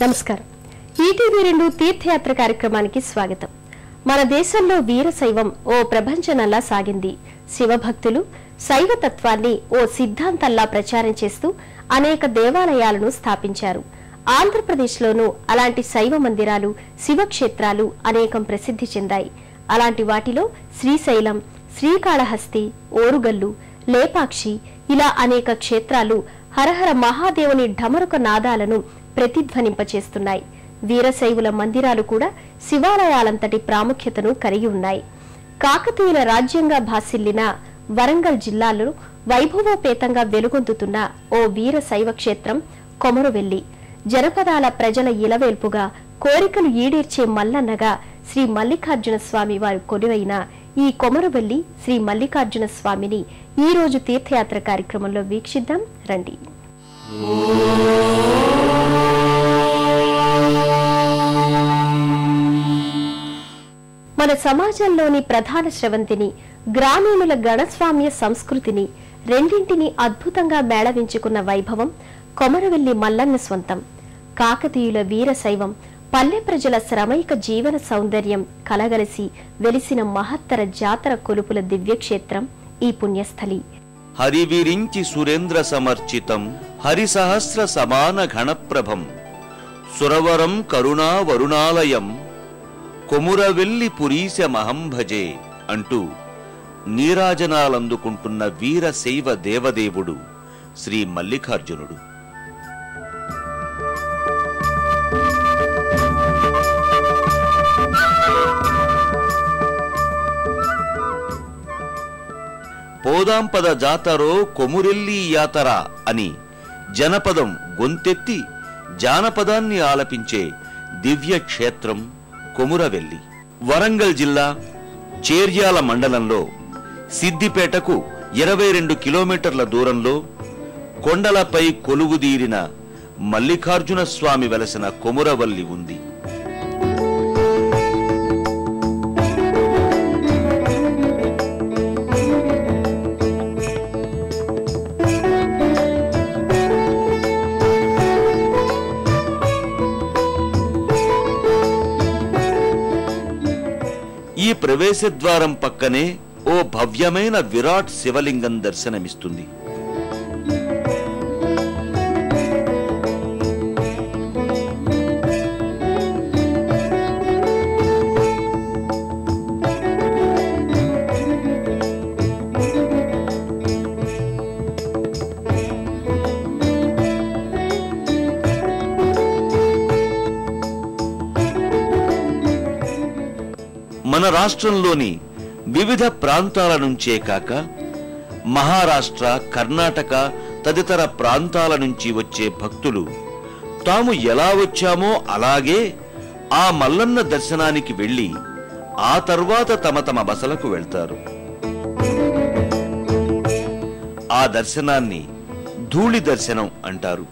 నమస్కారం. ఈటీవీ2 తీర్థయాత్ర కార్యక్రమానికి స్వాగతం. మన దేశంలో వీరశైవం ఓ ప్రపంచనల్లా సాగింది. శివభక్తులు శైవతత్వాన్ని ఓ సిద్ధాంతంలా ప్రచారం చేస్తూ అనేక దేవాలయాలను స్థాపించారు. ఆంధ్రప్రదేశ్లోనూ అలాంటి శైవ మందిరాలు, శివక్షేత్రాలు అనేకం ప్రసిద్ధి చెందాయి. అలాంటి వాటిలో శ్రీశైలం, శ్రీకాళహస్తి, ఓరుగల్లు, లేపాక్షి ఇలా అనేక క్షేత్రాలు హరహర మహాదేవుని ఢమరుక నాదాలను ప్రతిధ్వనింపచేస్తున్నాయి. వీరశైవుల మందిరాలు కూడా శివాలయాలంతటి ప్రాముఖ్యతను కలిగి ఉన్నాయి. కాకతీయుల రాజ్యంగా భాసిల్లిన వరంగల్ జిల్లాలో వైభవోపేతంగా వెలుగొందుతున్న ఓ వీరశైవ క్షేత్రం కొమరువెల్లి. జనపదాల ప్రజల ఇలవేల్పుగా, కోరికలు ఈడేర్చే మల్లన్నగా శ్రీ మల్లికార్జున స్వామి వారు కొలువైన ఈ కొమరువెల్లి శ్రీ మల్లికార్జున స్వామిని ఈ రోజు తీర్థయాత్ర కార్యక్రమంలో వీక్షిద్దాం రండి. మన సమాజంలోని ప్రధాన స్రవంతిని, గ్రామీణుల గణస్వామ్య సంస్కృతిని రెండింటినీ అద్భుతంగా మేళవించుకున్న వైభవం కొమరవెల్లి మల్లన్న స్వంతం. కాకతీయుల వీరశైవం, పల్లె ప్రజల శ్రమైక జీవన సౌందర్యం కలగలిసి వెలిసిన మహత్తర జాతర కొలుపుల దివ్యక్షేత్రం ఈ పుణ్యస్థలి. హరివిరించి సురేంద్ర సమర్చితం హరిసహస్ర సమాన గణప్రభం సురవరం కరుణా వరుణాలయం కొమురవెల్లి పురీశ మహంభజే అంటూ నీరాజనాలందుకుంటున్న వీరశైవ దేవదేవుడు శ్రీ మల్లికార్జునుడు. పోదాంపద జాతరో కొమురెల్లి యాతర అని జనపదం గొంతెత్తి జానపదాన్ని ఆలపించే దివ్య క్షేత్రం కొమురవెల్లి. వరంగల్ జిల్లా చేర్యాల మండలంలో సిద్దిపేటకు 22 కిలోమీటర్ల దూరంలో కొండలపై కొలువుదీరిన మల్లికార్జున స్వామి వెలసిన కొమురవెల్లి ఉంది. ఈ ప్రవేశద్వారం పక్కనే ఓ భవ్యమైన విరాట్ శివలింగం దర్శనమిస్తుంది. మన రాష్ట్రంలోని వివిధ ప్రాంతాల నుంచే కాక మహారాష్ట్ర, కర్ణాటక తదితర ప్రాంతాల నుంచి వచ్చే భక్తులు తాము ఎలా వచ్చామో అలాగే ఆ మల్లన్న దర్శనానికి వెళ్లి ఆ తర్వాత తమ తమ బసలకు వెళ్తారు. ఆ దర్శనాన్ని ధూళి దర్శనం అంటారు.